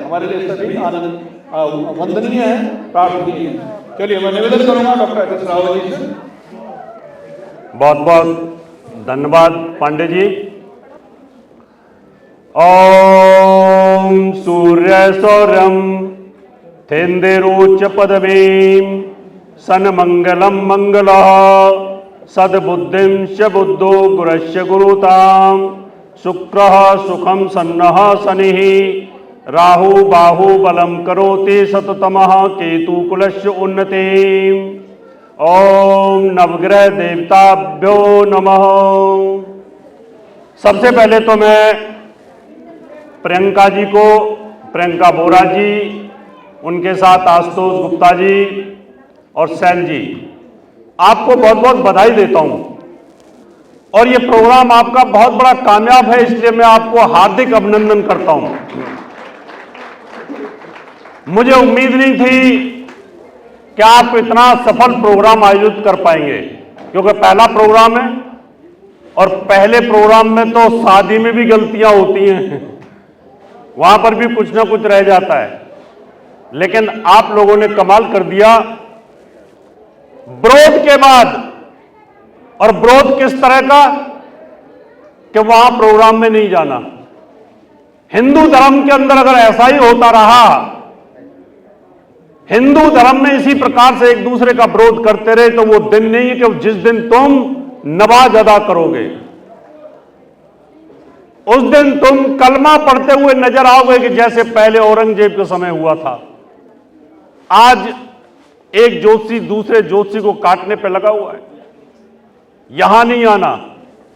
हमारे लिए सभी आनंद वंदनीय है, प्रार्थनीय है। चलिए मैं निवेदन करूंगा doctor H S Rawat ji से। बहुत बहुत धन्यवाद पांडे जी। ओम सूर्य सौर्यम थेन्देरोच पदवीं सन्मंगलम मंगलः सद्बुद्धिं च बुद्धो गुरस्य गुरुतां शुक्रः सुखं सन्नः शनिः राहु बाहु बलं करोति सततमः केतु कुलस्य उन्नतिं। ओम नवग्रह देवताभ्यो नमः। सबसे पहले तो मैं प्रियंका जी को, प्रियंका बोरा जी, उनके साथ आशुतोष गुप्ता जी और सैन जी, आपको बहुत बहुत बधाई देता हूं। और ये प्रोग्राम आपका बहुत बड़ा कामयाब है, इसलिए मैं आपको हार्दिक अभिनंदन करता हूं। मुझे उम्मीद नहीं थी कि आप इतना सफल प्रोग्राम आयोजित कर पाएंगे, क्योंकि पहला प्रोग्राम है और पहले प्रोग्राम में तो शादी में भी गलतियां होती हैं, वहां पर भी कुछ ना कुछ रह जाता है। लेकिन आप लोगों ने कमाल कर दिया। विरोध के बाद, और विरोध किस तरह का कि वहां प्रोग्राम में नहीं जाना। हिंदू धर्म के अंदर अगर ऐसा ही होता रहा, हिंदू धर्म में इसी प्रकार से एक दूसरे का विरोध करते रहे, तो वो दिन नहीं है कि जिस दिन तुम नमाज अदा करोगे, उस दिन तुम कलमा पढ़ते हुए नजर आओगे कि जैसे पहले औरंगजेब के समय हुआ था। आज एक ज्योतिषी दूसरे ज्योतिषी को काटने पे लगा हुआ है। यहां नहीं आना,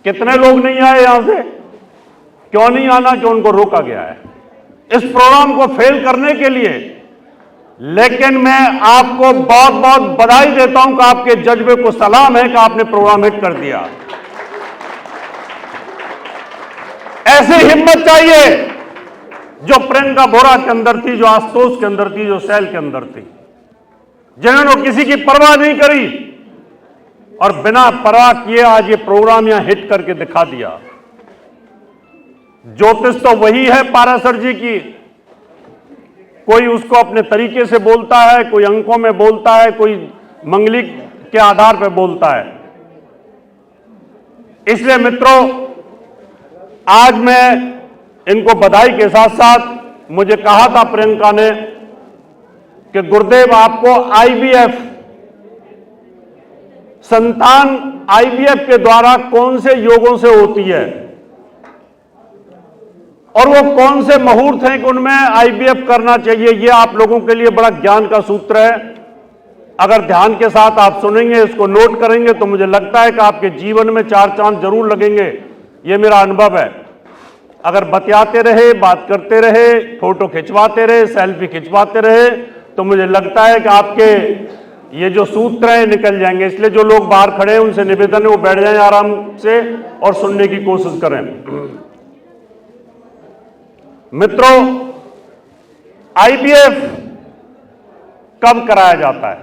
कितने लोग नहीं आए यहां से? क्यों नहीं आना? कि उनको रोका गया है इस प्रोग्राम को फेल करने के लिए। लेकिन मैं आपको बहुत बहुत बधाई देता हूं कि आपके जज्बे को सलाम है कि आपने प्रोग्राम हिट कर दिया। ऐसी हिम्मत चाहिए जो प्रियंका बोरा के अंदर थी, जो आशुतोष के अंदर थी, जो सैल के अंदर थी, जिन्होंने किसी की परवाह नहीं करी और बिना परवाह किए आज ये प्रोग्राम यहां हिट करके दिखा दिया। ज्योतिष तो वही है पाराशर जी की, कोई उसको अपने तरीके से बोलता है, कोई अंकों में बोलता है, कोई मंगलिक के आधार पर बोलता है। इसलिए मित्रों, आज मैं इनको बधाई के साथ साथ, मुझे कहा था प्रियंका ने कि गुरुदेव आपको आईवीएफ, संतान आईवीएफ के द्वारा कौन से योगों से होती है और वो कौन से मुहूर्त हैं कि उनमें आईवीएफ करना चाहिए, ये आप लोगों के लिए बड़ा ज्ञान का सूत्र है। अगर ध्यान के साथ आप सुनेंगे, इसको नोट करेंगे, तो मुझे लगता है कि आपके जीवन में चार चांद जरूर लगेंगे। ये मेरा अनुभव है। अगर बतियाते रहे, बात करते रहे, फोटो खिंचवाते रहे, सेल्फी खिंचवाते रहे, तो मुझे लगता है कि आपके ये जो सूत्र हैं निकल जाएंगे। इसलिए जो लोग बाहर खड़े हैं उनसे निवेदन है वो बैठ जाएं आराम से और सुनने की कोशिश करें। मित्रों, आईवीएफ कब कराया जाता है?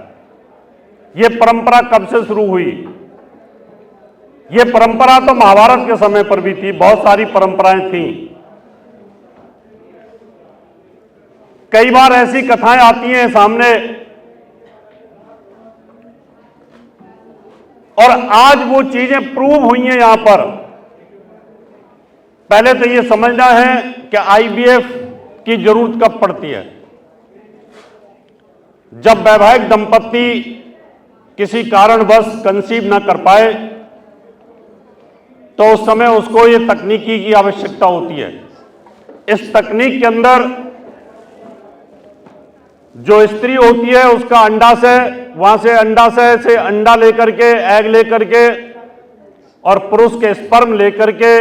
यह परंपरा कब से शुरू हुई? यह परंपरा तो महाभारत के समय पर भी थी, बहुत सारी परंपराएं थीं। कई बार ऐसी कथाएं आती हैं सामने, और आज वो चीजें प्रूव हुई हैं यहां पर। पहले तो ये समझना है कि आईवीएफ की जरूरत कब पड़ती है। जब वैवाहिक दंपत्ति किसी कारणवश कंसीव ना कर पाए, तो उस समय उसको ये तकनीकी की आवश्यकता होती है। इस तकनीक के अंदर जो स्त्री होती है उसका अंडाशय, वहां से अंडाशय से अंडा लेकर के, एग लेकर के, और पुरुष के स्पर्म लेकर के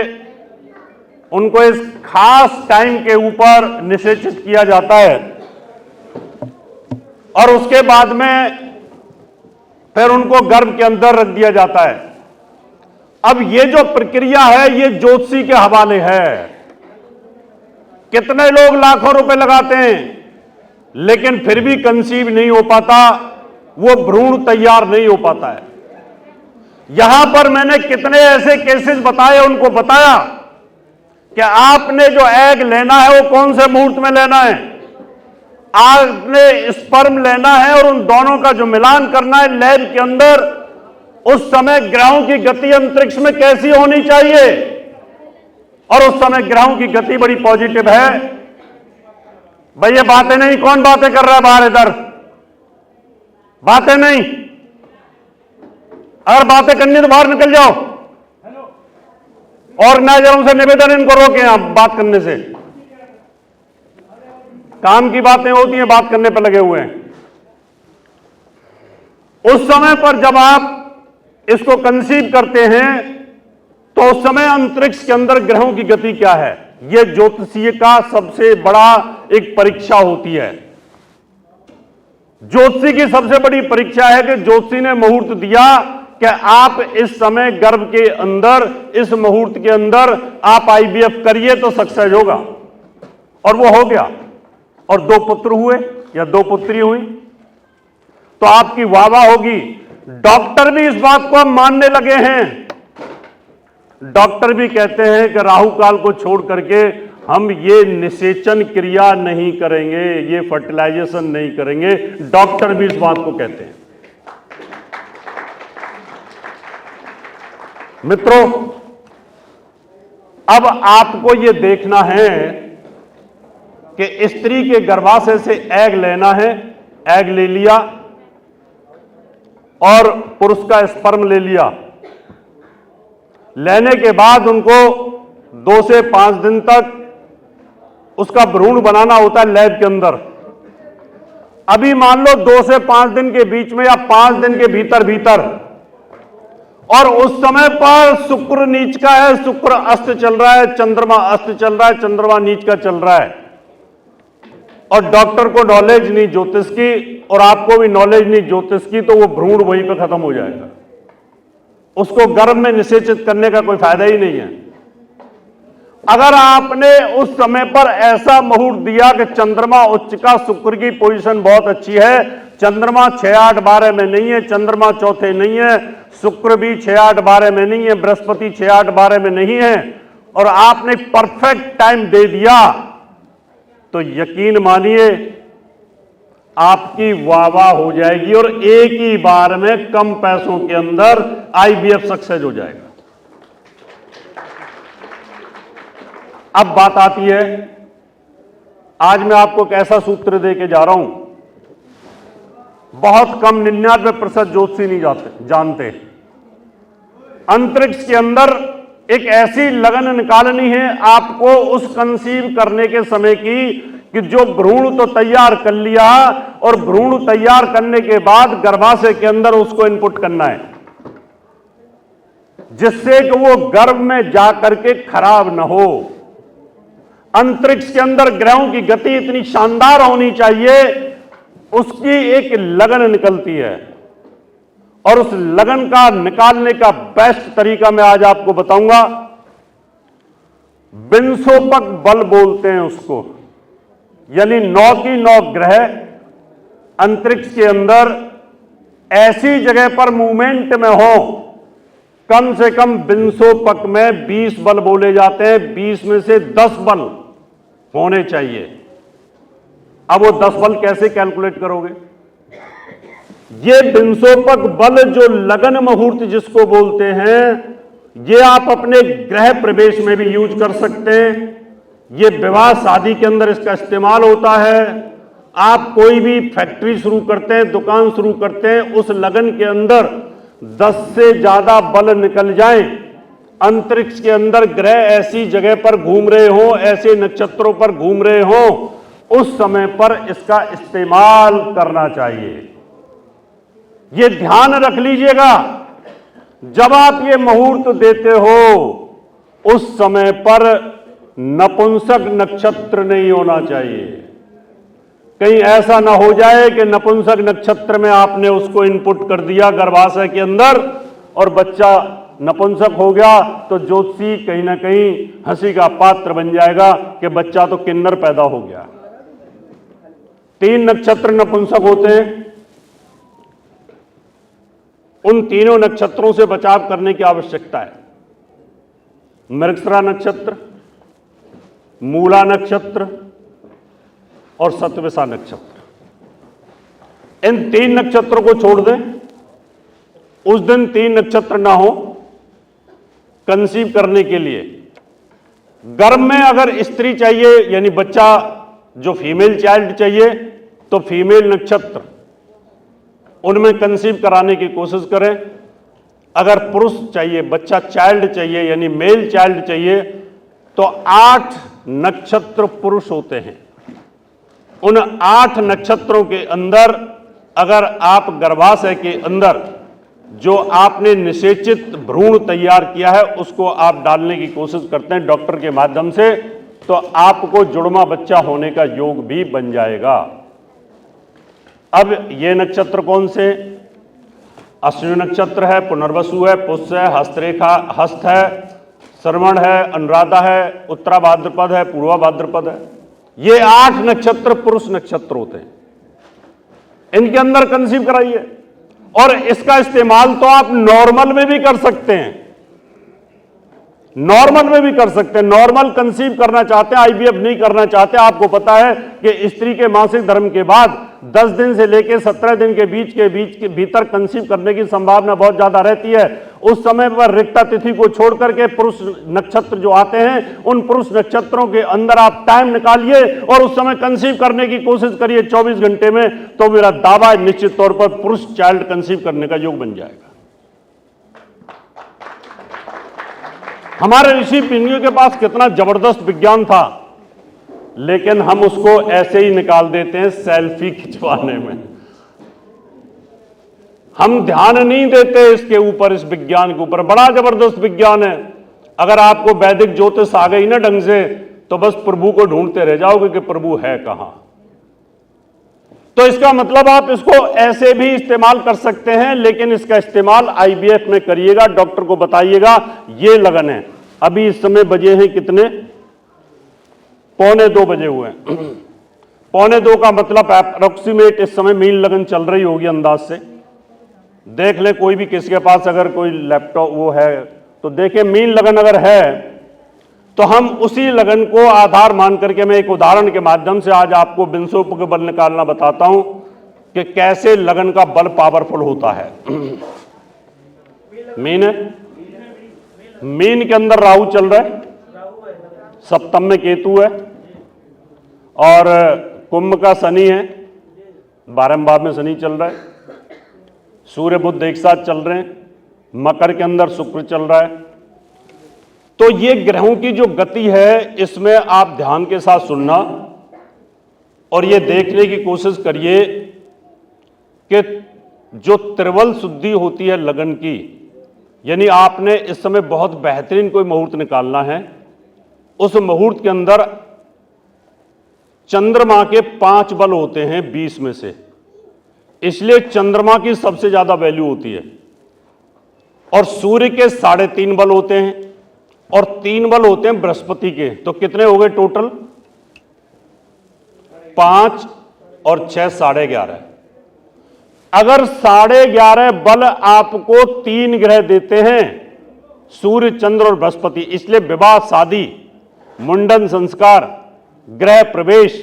उनको इस खास टाइम के ऊपर निषेचित किया जाता है, और उसके बाद में फिर उनको गर्भ के अंदर रख दिया जाता है। अब ये जो प्रक्रिया है ये ज्योतिषी के हवाले है। कितने लोग लाखों रुपए लगाते हैं लेकिन फिर भी कंसीव नहीं हो पाता, वो भ्रूण तैयार नहीं हो पाता है। यहां पर मैंने कितने ऐसे केसेस बताए, उनको बताया कि आपने जो एग लेना है वो कौन से मुहूर्त में लेना है। आपने स्पर्म लेना है और उन दोनों का जो मिलान करना है लैब के अंदर, उस समय ग्रहों की गति अंतरिक्ष में कैसी होनी चाहिए? और उस समय ग्रहों की गति बड़ी पॉजिटिव है। भाई ये बातें नहीं, कौन बातें कर रहा है बाहर? इधर बातें नहीं, अगर बातें करनी तो बाहर निकल जाओ। ऑर्गेनाइजरों से निवेदन, इनको रोकें आप बात करने से। काम की बातें होती हैं, बात करने पर लगे हुए हैं। उस समय पर जब आप इसको कंसीव करते हैं तो उस समय अंतरिक्ष के अंदर ग्रहों की गति क्या है, यह ज्योतिषीय का सबसे बड़ा एक परीक्षा होती है। ज्योतिषी की सबसे बड़ी परीक्षा है कि ज्योतिषी ने मुहूर्त दिया कि आप इस समय गर्भ के अंदर, इस मुहूर्त के अंदर आप आईवीएफ करिए तो सक्सेस होगा। और वो हो गया, और 2 पुत्र हुए या 2 पुत्री हुई, तो आपकी वाहवाह होगी। डॉक्टर भी इस बात को अब मानने लगे हैं। डॉक्टर भी कहते हैं कि राहु काल को छोड़ करके हम ये निषेचन क्रिया नहीं करेंगे, ये फर्टिलाइजेशन नहीं करेंगे। डॉक्टर भी इस बात को कहते हैं। मित्रों, अब आपको ये देखना है कि स्त्री के गर्भाशय से एग लेना है। एग ले लिया और पुरुष का स्पर्म ले लिया। लेने के बाद उनको 2 से 5 दिन तक उसका भ्रूण बनाना होता है लैब के अंदर। अभी मान लो 2 से 5 दिन के बीच में या 5 दिन के भीतर भीतर, और उस समय पर शुक्र नीच का है, शुक्र अस्त चल रहा है, चंद्रमा अस्त चल रहा है, चंद्रमा नीच का चल रहा है, और डॉक्टर को नॉलेज नहीं ज्योतिष की और आपको भी नॉलेज नहीं ज्योतिष की, तो वो भ्रूण वहीं पे खत्म हो जाएगा। उसको गर्भ में निषेचित करने का कोई फायदा ही नहीं है। अगर आपने उस समय पर ऐसा मुहूर्त दिया कि चंद्रमा उच्च का, शुक्र की पोजीशन बहुत अच्छी है, चंद्रमा 6, 8, 12 में नहीं है, चंद्रमा चौथे नहीं है, शुक्र भी 6, 8, 12 में नहीं है, बृहस्पति 6, 8, 12 में नहीं है, और आपने परफेक्ट टाइम दे दिया, तो यकीन मानिए आपकी वाहवाह हो जाएगी और एक ही बार में कम पैसों के अंदर आईवीएफ सक्सेस हो जाएगा। अब बात आती है, आज मैं आपको एक ऐसा सूत्र दे के जा रहा हूं, बहुत कम 99% ज्योतिषी नहीं जानते। अंतरिक्ष के अंदर एक ऐसी लगन निकालनी है आपको उस कंसीव करने के समय की कि जो भ्रूण तो तैयार कर लिया, और भ्रूण तैयार करने के बाद गर्भाशय के अंदर उसको इनपुट करना है, जिससे कि वो गर्भ में जाकर के खराब ना हो। अंतरिक्ष के अंदर ग्रहों की गति इतनी शानदार होनी चाहिए, उसकी एक लगन निकलती है, और उस लगन का निकालने का बेस्ट तरीका मैं आज आपको बताऊंगा। विंशोपक बल बोलते हैं उसको, यानी 9 की 9 ग्रह अंतरिक्ष के अंदर ऐसी जगह पर मूवमेंट में हो, कम से कम विंशोपक में 20 बल बोले जाते हैं, 20 में से 10 बल होने चाहिए। अब वो 10 बल कैसे कैलकुलेट करोगे? ये विंशोपक बल जो लगन मुहूर्त जिसको बोलते हैं, ये आप अपने गृह प्रवेश में भी यूज कर सकते हैं। ये विवाह शादी के अंदर इसका इस्तेमाल होता है। आप कोई भी फैक्ट्री शुरू करते हैं, दुकान शुरू करते हैं, उस लगन के अंदर 10 से ज्यादा बल निकल जाएं, अंतरिक्ष के अंदर ग्रह ऐसी जगह पर घूम रहे हो, ऐसे नक्षत्रों पर घूम रहे हो, उस समय पर इसका इस्तेमाल करना चाहिए। ये ध्यान रख लीजिएगा, जब आप ये मुहूर्त देते हो उस समय पर नपुंसक नक्षत्र नहीं होना चाहिए। कहीं ऐसा ना हो जाए कि नपुंसक नक्षत्र में आपने उसको इनपुट कर दिया गर्भाशय के अंदर और बच्चा नपुंसक हो गया, तो ज्योतिषी कहीं ना कहीं हंसी का पात्र बन जाएगा कि बच्चा तो किन्नर पैदा हो गया। 3 नक्षत्र नपुंसक होते हैं। उन तीनों नक्षत्रों से बचाव करने की आवश्यकता है। मृगशिरा नक्षत्र, मूला नक्षत्र और सतविसा नक्षत्र। इन 3 नक्षत्रों को छोड़ दें, उस दिन 3 नक्षत्र ना हो कंसीव करने के लिए। गर्भ में अगर स्त्री चाहिए यानी बच्चा जो फीमेल चाइल्ड चाहिए तो फीमेल नक्षत्र उनमें कंसीव कराने की कोशिश करें। अगर पुरुष चाहिए, बच्चा चाइल्ड चाहिए यानी मेल चाइल्ड चाहिए तो 8 नक्षत्र पुरुष होते हैं। उन 8 नक्षत्रों के अंदर अगर आप गर्भाशय के अंदर जो आपने निषेचित भ्रूण तैयार किया है उसको आप डालने की कोशिश करते हैं डॉक्टर के माध्यम से, तो आपको जुड़वा बच्चा होने का योग भी बन जाएगा। अब ये नक्षत्र कौन से? अश्विनी नक्षत्र है, पुनर्वसु है, पुष्य है, हस्तरेखा हस्त है, श्रवण है, अनुराधा है, उत्तरा भाद्रपद है, पूर्वा भाद्रपद है। ये 8 नक्षत्र पुरुष नक्षत्र होते हैं। इनके अंदर कंसीव कराइए और इसका इस्तेमाल तो आप नॉर्मल में भी कर सकते हैं, नॉर्मल में भी कर सकते हैं। नॉर्मल कंसीव करना चाहते हैं, आईवीएफ नहीं करना चाहते, आपको पता है कि स्त्री के मासिक धर्म के बाद 10 दिन से लेकर 17 दिन के भीतर कंसीव करने की संभावना बहुत ज्यादा रहती है। उस समय पर रिक्ता तिथि को छोड़ करके पुरुष नक्षत्र जो आते हैं उन पुरुष नक्षत्रों के अंदर आप टाइम निकालिए और उस समय कंसीव करने की कोशिश करिए 24 घंटे में, तो मेरा दावा है निश्चित तौर पर पुरुष चाइल्ड कंसीव करने का योग बन जाएगा। हमारे ऋषि मुनियों के पास कितना जबरदस्त विज्ञान था, लेकिन हम उसको ऐसे ही निकाल देते हैं सेल्फी खिंचवाने में। हम ध्यान नहीं देते इसके ऊपर, इस विज्ञान के ऊपर। बड़ा जबरदस्त विज्ञान है। अगर आपको वैदिक ज्योतिष आ गई ना ढंग से तो बस प्रभु को ढूंढते रह जाओगे कि प्रभु है कहां। तो इसका मतलब आप इसको ऐसे भी इस्तेमाल कर सकते हैं, लेकिन इसका इस्तेमाल आईवीएफ में करिएगा। डॉक्टर को बताइएगा ये लगन है। अभी इस समय बजे हैं कितने? 1:45 बजे हुए हैं। 1:45 का मतलब अप्रोक्सीमेट इस समय मीन लगन चल रही होगी अंदाज से। देख ले कोई भी, किसी के पास अगर कोई लैपटॉप वो है तो देखें मीन लगन अगर है तो हम उसी लगन को आधार मान करके मैं एक उदाहरण के माध्यम से आज आपको विंशोप के बल निकालना बताता हूं कि कैसे लगन का बल पावरफुल होता है। मीन है, मीन के अंदर राहु चल रहा है, सप्तम में केतु है और कुंभ का शनि है, 12वें भाव में शनि चल रहा है। सूर्य बुध एक साथ चल रहे हैं, मकर के अंदर शुक्र चल रहा है। तो ये ग्रहों की जो गति है इसमें आप ध्यान के साथ सुनना और ये देखने की कोशिश करिए कि जो त्रिवल शुद्धि होती है लगन की, यानी आपने इस समय बहुत बेहतरीन कोई मुहूर्त निकालना है। उस मुहूर्त के अंदर चंद्रमा के 5 बल होते हैं 20 में से, इसलिए चंद्रमा की सबसे ज्यादा वैल्यू होती है। और सूर्य के 3.5 बल होते हैं और 3 बल होते हैं बृहस्पति के। तो कितने हो गए टोटल? 5 और 6 11.5। अगर 11.5 बल आपको 3 ग्रह देते हैं, सूर्य, चंद्र और बृहस्पति, इसलिए विवाह, शादी, मुंडन संस्कार, गृह प्रवेश,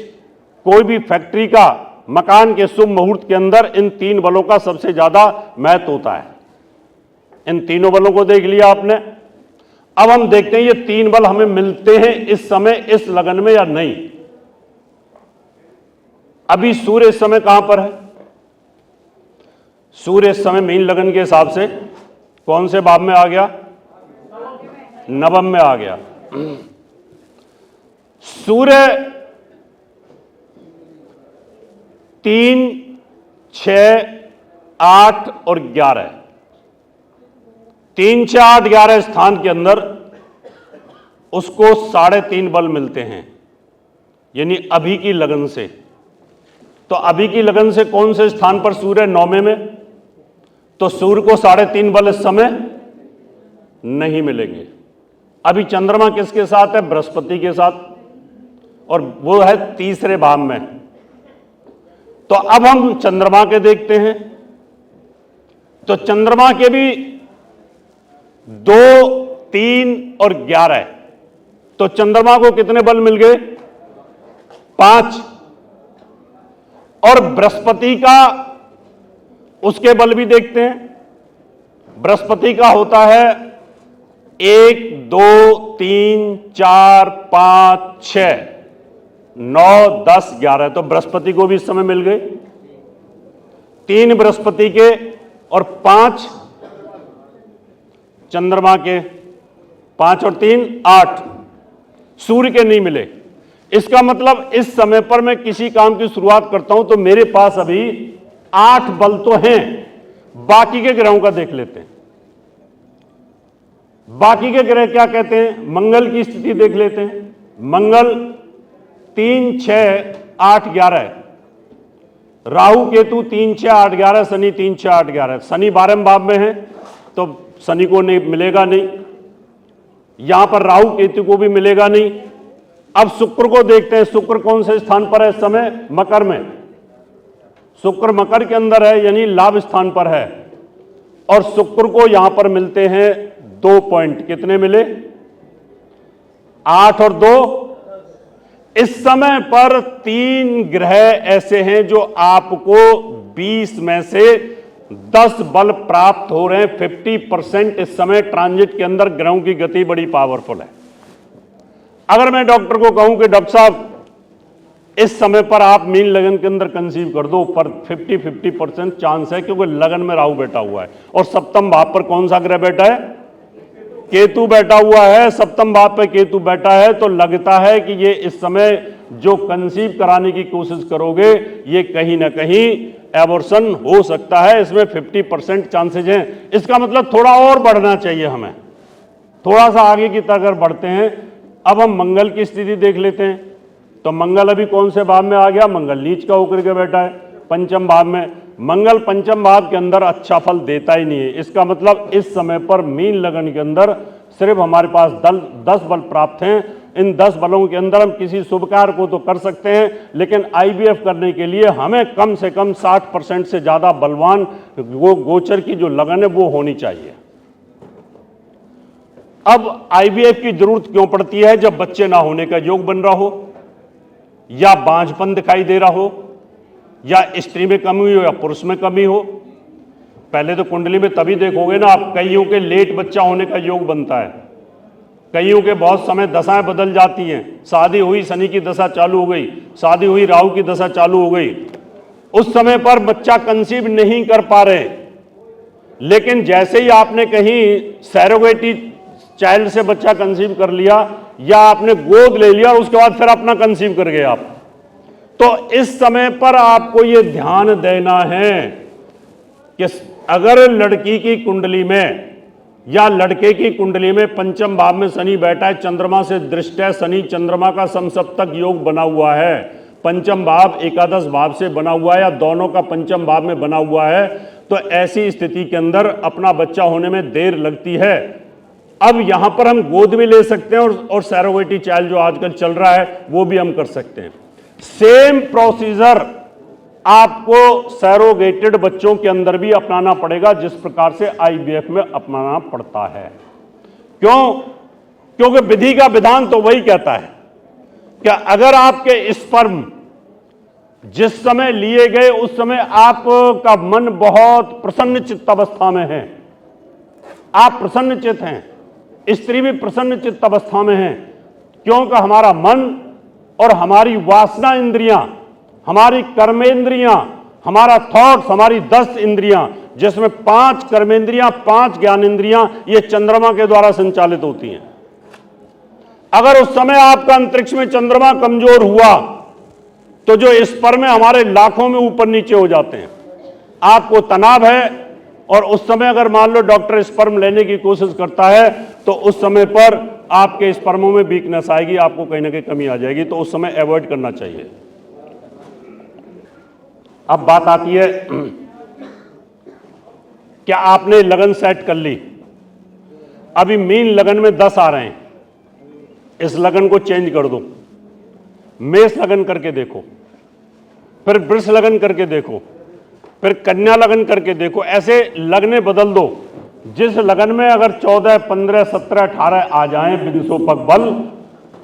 कोई भी फैक्ट्री का, मकान के शुभ मुहूर्त के अंदर इन 3 बलों का सबसे ज्यादा महत्व होता है। इन तीनों बलों को देख लिया आपने। अब हम देखते हैं ये 3 बल हमें मिलते हैं इस समय इस लगन में या नहीं। अभी सूर्य इस समय कहां पर है? सूर्य इस समय मीन लगन के हिसाब से कौन से भाव में आ गया? नवम में आ गया। सूर्य 3, 6, 8 और 11, 3, 6, 8, 11 स्थान के अंदर उसको 3.5 बल मिलते हैं, यानी अभी की लगन से। तो अभी की लगन से कौन से स्थान पर सूर्य? 9वें में। तो सूर्य को 3.5 बल इस समय नहीं मिलेंगे। अभी चंद्रमा किसके साथ है? बृहस्पति के साथ, और वो है 3रे भाव में। तो अब हम चंद्रमा के देखते हैं। तो चंद्रमा के भी 2, 3 और 11। तो चंद्रमा को कितने बल मिल गए? 5। और बृहस्पति का उसके बल भी देखते हैं। बृहस्पति का होता है 1 2 3 4 5 6 9 10 11, तो बृहस्पति को भी इस समय मिल गए। 3 बृहस्पति के और 5 चंद्रमा के, 5 और 3 8, सूर्य के नहीं मिले। इसका मतलब इस समय पर मैं किसी काम की शुरुआत करता हूं तो मेरे पास अभी 8 बल तो हैं। बाकी के ग्रहों का देख लेते हैं। बाकी के ग्रह क्या कहते हैं? मंगल की स्थिति देख लेते हैं। मंगल 3 6 8 11 है। राहु केतु 3 6 8 11, शनि 3 6 8 11। शनि 12वें भाव में है तो शनि को नहीं मिलेगा, नहीं। यहां पर राहु केतु को भी मिलेगा नहीं। अब शुक्र को देखते हैं। शुक्र कौन से स्थान पर है इस समय? मकर में। शुक्र मकर के अंदर है, यानी लाभ स्थान पर है। और शुक्र को यहां पर मिलते हैं 2 पॉइंट। कितने मिले? 8 और 2। इस समय पर 3 ग्रह ऐसे हैं जो आपको 20 में से 10 बल प्राप्त हो रहे हैं। 50% इस समय ट्रांजिट के अंदर ग्रहों की गति बड़ी पावरफुल है। अगर मैं डॉक्टर को कहूं कि डॉक्टर साहब इस समय पर आप मीन लगन के अंदर कंसीव कर दो, पर 50% चांस है, क्योंकि लगन में राहु बैठा हुआ है। और सप्तम भाव पर कौन सा ग्रह बैठा है? केतु बैठा हुआ है। सप्तम भाव पर केतु बैठा है तो लगता है कि ये इस समय जो कंसीव कराने की कोशिश करोगे ये कहीं ना कहीं एबॉर्शन हो सकता है। इसमें 50% चांसेज हैं। इसका मतलब थोड़ा और बढ़ना चाहिए हमें, थोड़ा सा आगे की तरफ अगर बढ़ते हैं। अब हम मंगल की स्थिति देख लेते हैं। तो मंगल अभी कौन से भाव में आ गया? मंगल नीच का होकर के बैठा है पंचम भाव में। मंगल पंचम भाव के अंदर अच्छा फल देता ही नहीं है। इसका मतलब इस समय पर मीन लगन के अंदर सिर्फ हमारे पास 10 बल प्राप्त हैं। इन 10 बलों के अंदर हम किसी शुभ कार्य को तो कर सकते हैं, लेकिन आईवीएफ करने के लिए हमें कम से कम 60% से ज्यादा बलवान वो गोचर की जो लगन है वो होनी चाहिए। अब आईवीएफ की जरूरत क्यों पड़ती है? जब बच्चे ना होने का योग बन रहा हो, या बांझपन दिखाई दे रहा हो, या स्त्री में कमी हो या पुरुष में कमी हो। पहले तो कुंडली में तभी देखोगे ना आप, कईयों के लेट बच्चा होने का योग बनता है, कईयों के बहुत समय दशाएं बदल जाती हैं। शादी हुई, शनि की दशा चालू हो गई, शादी हुई, राहु की दशा चालू हो गई, उस समय पर बच्चा कंसीव नहीं कर पा रहे। लेकिन जैसे ही आपने कहीं सैरोगेटी चाइल्ड से बच्चा कंसीव कर लिया, या आपने गोद ले लिया और उसके बाद फिर अपना कंसीव कर गए आप, तो इस समय पर आपको यह ध्यान देना है कि अगर लड़की की कुंडली में या लड़के की कुंडली में पंचम भाव में शनि बैठा है, चंद्रमा से दृष्ट है, शनि चंद्रमा का समसप्तक योग बना हुआ है, पंचम भाव एकादश भाव से बना हुआ है, या दोनों का पंचम भाव में बना हुआ है, तो ऐसी स्थिति के अंदर अपना बच्चा होने में देर लगती है। अब यहां पर हम गोद भी ले सकते हैं और सैरोगेटी चाइल्ड जो आजकल चल रहा है वो भी हम कर सकते हैं। सेम प्रोसीजर आपको सैरोगेटेड बच्चों के अंदर भी अपनाना पड़ेगा जिस प्रकार से आईवीएफ में अपनाना पड़ता है। क्यों? क्योंकि विधि का विधान तो वही कहता है कि अगर आपके स्पर्म जिस समय लिए गए उस समय आपका मन बहुत प्रसन्न चित्त अवस्था में है, आप प्रसन्न चित्त हैं, स्त्री भी प्रसन्न चित्त अवस्था में है, क्योंकि हमारा मन और हमारी वासना इंद्रियां, हमारी कर्मेंद्रियां, हमारा थॉट्स, हमारी 10 इंद्रियां, जिसमें 5 कर्मेंद्रियां, 5 ज्ञानेंद्रियां, ये चंद्रमा के द्वारा संचालित होती हैं। अगर उस समय आपका अंतरिक्ष में चंद्रमा कमजोर हुआ तो जो स्पर्म में हमारे लाखों में ऊपर नीचे हो जाते हैं। आपको तनाव है और उस समय अगर मान लो डॉक्टर स्पर्म लेने की कोशिश करता है तो उस समय पर आपके स्पर्मों में वीकनेस आएगी, आपको कहीं ना कहीं कमी आ जाएगी, तो उस समय अवॉइड करना चाहिए। अब बात आती है क्या आपने लगन सेट कर ली, अभी मीन लगन में 10 आ रहे हैं, इस लगन को चेंज कर दो, मेष लगन करके देखो, फिर वृष लगन करके देखो, फिर कन्या लगन करके देखो, ऐसे लगने बदल दो। जिस लगन में अगर 14, 15, 17, 18 आ जाएं विनिशोपक बल,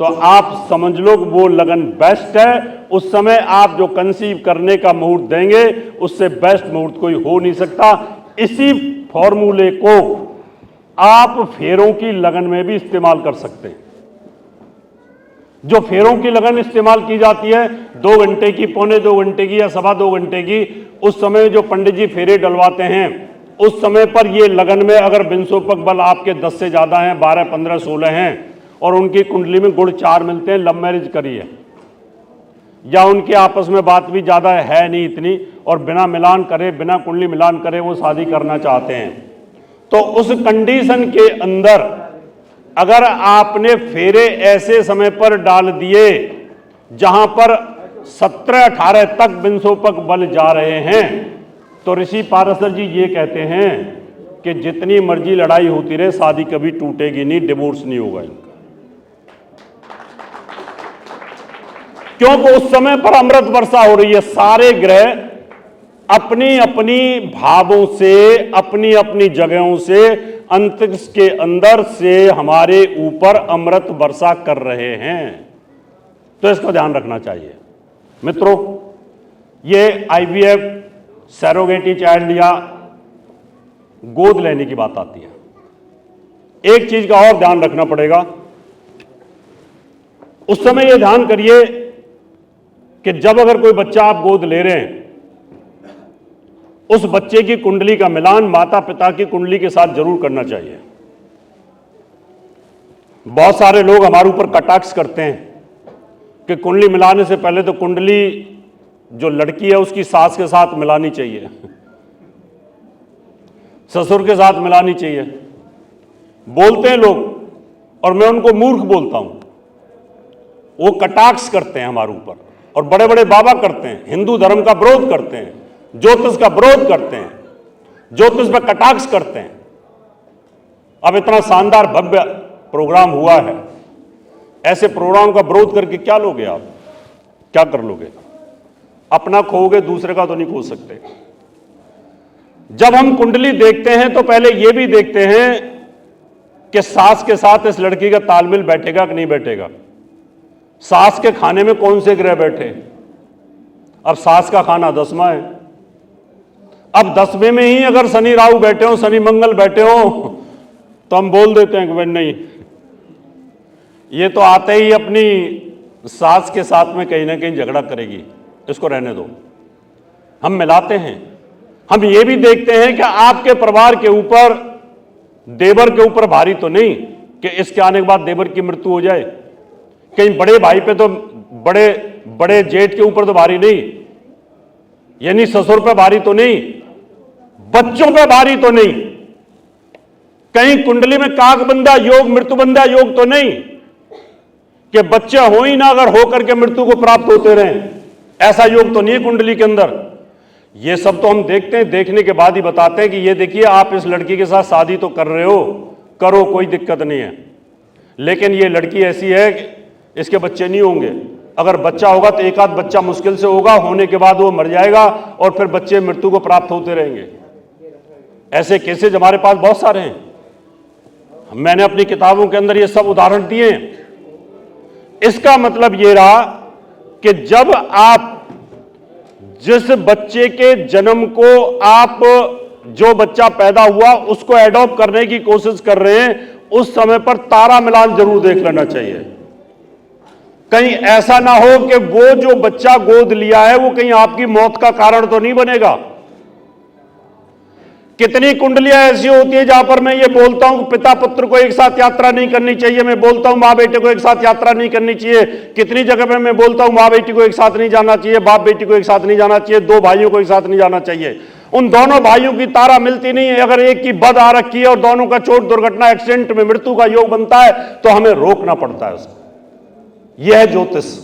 तो आप समझ लो कि वो लगन बेस्ट है। उस समय आप जो कंसीव करने का मुहूर्त देंगे उससे बेस्ट मुहूर्त कोई हो नहीं सकता। इसी फॉर्मूले को आप फेरों की लगन में भी इस्तेमाल कर सकते हैं। जो फेरों की लगन इस्तेमाल की जाती है 2 घंटे की, पौने 2 घंटे की या सवा 2 घंटे की, उस समय जो पंडित जी फेरे डलवाते हैं उस समय पर ये लगन में अगर बिंसोपक बल आपके 10 से ज्यादा हैं, 12, 15, 16 हैं और उनकी कुंडली में गुण 4 मिलते हैं, लव मैरिज करिए, या उनके आपस में बात भी ज्यादा है नहीं इतनी और बिना मिलान करे, बिना कुंडली मिलान करे वो शादी करना चाहते हैं, तो उस कंडीशन के अंदर अगर आपने फेरे ऐसे समय पर डाल दिए जहां पर 17-18 तक बिंसोपक बल जा रहे हैं, तो ऋषि पारशर जी ये कहते हैं कि जितनी मर्जी लड़ाई होती रहे शादी कभी टूटेगी नहीं, डिवोर्स नहीं होगा इनका। क्योंकि उस समय पर अमृत वर्षा हो रही है, सारे ग्रह अपनी अपनी भावों से, अपनी अपनी जगहों से अंतरिक्ष के अंदर से हमारे ऊपर अमृत वर्षा कर रहे हैं। तो इसको ध्यान रखना चाहिए मित्रों। ये आईवीएफ, सैरोगेटी चाइल्ड या गोद लेने की बात आती है। एक चीज का और ध्यान रखना पड़ेगा, उस समय यह ध्यान करिए कि जब अगर कोई बच्चा आप गोद ले रहे हैं, उस बच्चे की कुंडली का मिलान माता पिता की कुंडली के साथ जरूर करना चाहिए। बहुत सारे लोग हमारे ऊपर कटाक्ष करते हैं कि कुंडली मिलाने से पहले तो कुंडली जो लड़की है उसकी सास के साथ मिलानी चाहिए, ससुर के साथ मिलानी चाहिए, बोलते हैं लोग, और मैं उनको मूर्ख बोलता हूं। वो कटाक्ष करते हैं हमारे ऊपर, और बड़े बड़े बाबा करते हैं, हिंदू धर्म का विरोध करते हैं, ज्योतिष का विरोध करते हैं, ज्योतिष पर कटाक्ष करते हैं। अब इतना शानदार भव्य प्रोग्राम हुआ है, ऐसे प्रोग्राम का विरोध करके क्या लोगे आप? क्या कर लोगे? अपना खोओगे, दूसरे का तो नहीं खो सकते। जब हम कुंडली देखते हैं तो पहले यह भी देखते हैं कि सास के साथ इस लड़की का तालमेल बैठेगा कि नहीं बैठेगा, सास के खाने में कौन से ग्रह बैठे। अब सास का खाना 10वां है, अब 10वें में ही अगर शनि राहु बैठे हो, शनि मंगल बैठे हो, तो हम बोल देते हैं कि भाई नहीं, ये तो आते ही अपनी सास के साथ में कहीं ना कहीं झगड़ा करेगी, इसको रहने दो। हम मिलाते हैं। हम ये भी देखते हैं कि आपके परिवार के ऊपर, देवर के ऊपर भारी तो नहीं कि इसके आने के बाद देवर की मृत्यु हो जाए, कहीं बड़े भाई पे तो, बड़े बड़े जेठ के ऊपर तो भारी नहीं, यानी ससुर पे भारी तो नहीं, बच्चों पे भारी तो नहीं, कहीं कुंडली में काकबंदा योग, मृत्युबंदा योग तो नहीं कि बच्चे हो ही ना, अगर होकर के मृत्यु को प्राप्त होते रहें, ऐसा योग तो नहीं है कुंडली के अंदर। ये सब तो हम देखते हैं, देखने के बाद ही बताते हैं कि ये देखिए आप इस लड़की के साथ शादी तो कर रहे हो, करो, कोई दिक्कत नहीं है, लेकिन ये लड़की ऐसी है कि इसके बच्चे नहीं होंगे। अगर बच्चा होगा तो एक आध बच्चा मुश्किल से होगा, होने के बाद वो मर जाएगा और फिर बच्चे मृत्यु को प्राप्त होते रहेंगे। ऐसे केसेस हमारे पास बहुत सारे हैं, मैंने अपनी किताबों के अंदर ये सब उदाहरण दिए हैं। इसका मतलब ये रहा कि जब आप जिस बच्चे के जन्म को आप, जो बच्चा पैदा हुआ उसको एडॉप्ट करने की कोशिश कर रहे हैं, उस समय पर तारा मिलान जरूर देख लेना चाहिए। कहीं ऐसा ना हो कि वो जो बच्चा गोद लिया है वो कहीं आपकी मौत का कारण तो नहीं बनेगा। कितनी कुंडलियां ऐसी होती है जहां पर मैं ये बोलता हूं कि पिता पुत्र को एक साथ यात्रा नहीं करनी चाहिए, मैं बोलता हूं मां बेटे को एक साथ यात्रा नहीं करनी चाहिए। कितनी जगह पे मैं बोलता हूं मां बेटी को एक साथ नहीं जाना चाहिए, बाप बेटी को एक साथ नहीं जाना चाहिए, 2 भाइयों को एक साथ नहीं जाना चाहिए। उन दोनों भाइयों की तारा मिलती नहीं है, अगर एक की बद आ रखी है और दोनों का चोट दुर्घटना एक्सीडेंट में मृत्यु का योग बनता है तो हमें रोकना पड़ता है उसको। यह है ज्योतिष।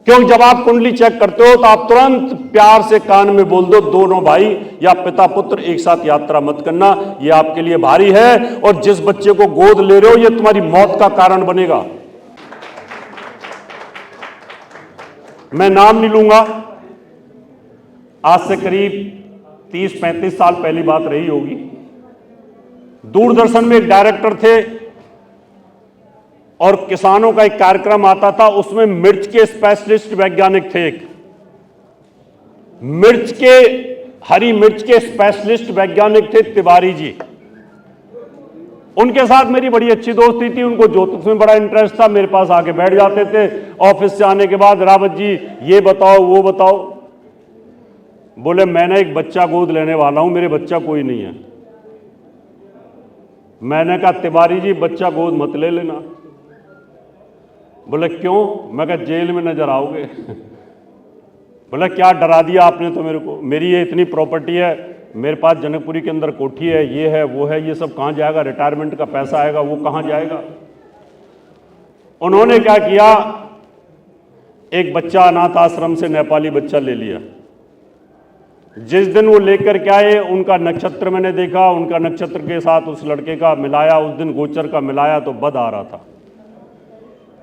क्योंकि जब आप कुंडली चेक करते हो तो आप तुरंत प्यार से कान में बोल दो, दोनों भाई या पिता पुत्र एक साथ यात्रा मत करना, यह आपके लिए भारी है, और जिस बच्चे को गोद ले रहे हो यह तुम्हारी मौत का कारण बनेगा। मैं नाम नहीं लूंगा, आज से करीब 30-35 साल पहली बात रही होगी। दूरदर्शन में एक डायरेक्टर थे, और किसानों का एक कार्यक्रम आता था, उसमें मिर्च के स्पेशलिस्ट वैज्ञानिक थे। एक हरी मिर्च के स्पेशलिस्ट वैज्ञानिक थे तिवारी जी। उनके साथ मेरी बड़ी अच्छी दोस्ती थी। उनको ज्योतिष में बड़ा इंटरेस्ट था। मेरे पास आके बैठ जाते थे ऑफिस से आने के बाद, रावत जी ये बताओ वो बताओ। बोले मैंने एक बच्चा गोद लेने वाला हूं, मेरे बच्चा कोई नहीं है। मैंने कहा तिवारी जी बच्चा गोद मत ले लेना। बोले क्यों? मैं कहा जेल में नजर आओगे। बोले क्या डरा दिया आपने तो मेरे को, मेरी ये इतनी प्रॉपर्टी है, मेरे पास जनकपुरी के अंदर कोठी है, ये है वो है, ये सब कहां जाएगा? रिटायरमेंट का पैसा आएगा वो कहां जाएगा? उन्होंने क्या किया, एक बच्चा अनाथ आश्रम से नेपाली बच्चा ले लिया। जिस दिन वो लेकर के आए, उनका नक्षत्र मैंने देखा, उनका नक्षत्र के साथ उस लड़के का मिलाया, उस दिन गोचर का मिलाया तो बद आ रहा था।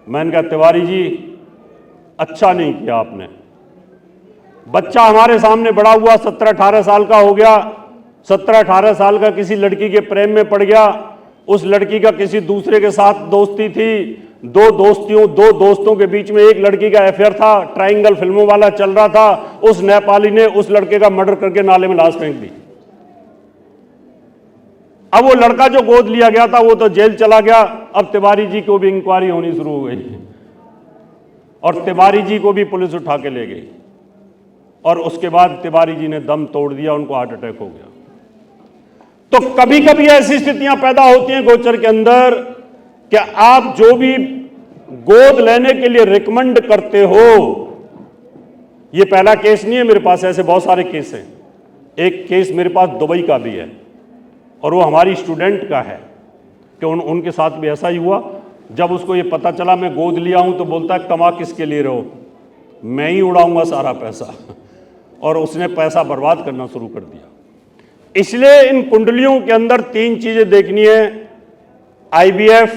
मैंने कहा तिवारी जी अच्छा नहीं किया आपने। बच्चा हमारे सामने बड़ा हुआ, 17-18 साल का हो गया। 17-18 साल का किसी लड़की के प्रेम में पड़ गया। उस लड़की का किसी दूसरे के साथ दोस्ती थी। दो दोस्तों के बीच में एक लड़की का अफेयर था, ट्रायंगल फिल्मों वाला चल रहा था। उस नेपाली ने उस लड़के का मर्डर करके नाले में लाश फेंक दी। अब वो लड़का जो गोद लिया गया था वो तो जेल चला गया। अब तिवारी जी को भी इंक्वायरी होनी शुरू हो गई और तिवारी जी को भी पुलिस उठा के ले गई। और उसके बाद तिवारी जी ने दम तोड़ दिया, उनको हार्ट अटैक हो गया। तो कभी कभी ऐसी स्थितियां पैदा होती हैं गोचर के अंदर कि आप जो भी गोद लेने के लिए रिकमेंड करते हो, ये पहला केस नहीं है मेरे पास, ऐसे बहुत सारे केस हैं। एक केस मेरे पास दुबई का भी है और वो हमारी स्टूडेंट का है कि उनके साथ भी ऐसा ही हुआ। जब उसको ये पता चला मैं गोद लिया हूं तो बोलता है कमा किसके लिए रहो, मैं ही उड़ाऊंगा सारा पैसा। और उसने पैसा बर्बाद करना शुरू कर दिया। इसलिए इन कुंडलियों के अंदर 3 चीजें देखनी है, आईवीएफ,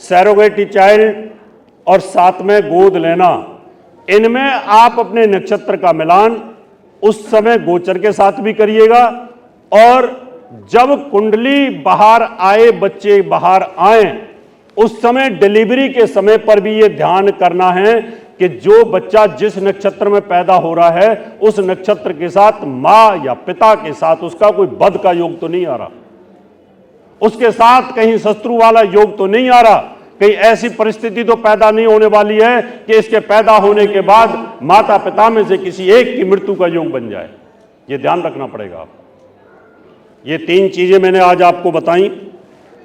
सैरोगेटी चाइल्ड और साथ में गोद लेना। इनमें आप अपने नक्षत्र का मिलान उस समय गोचर के साथ भी करिएगा और जब कुंडली बाहर आए, बच्चे बाहर आए, उस समय डिलीवरी के समय पर भी ये ध्यान करना है कि जो बच्चा जिस नक्षत्र में पैदा हो रहा है उस नक्षत्र के साथ मां या पिता के साथ उसका कोई बद का योग तो नहीं आ रहा, उसके साथ कहीं शत्रु वाला योग तो नहीं आ रहा, कहीं ऐसी परिस्थिति तो पैदा नहीं होने वाली है कि इसके पैदा होने के बाद माता पिता में से किसी एक की मृत्यु का योग बन जाए। ये ध्यान रखना पड़ेगा। ये 3 चीजें मैंने आज आपको बताई।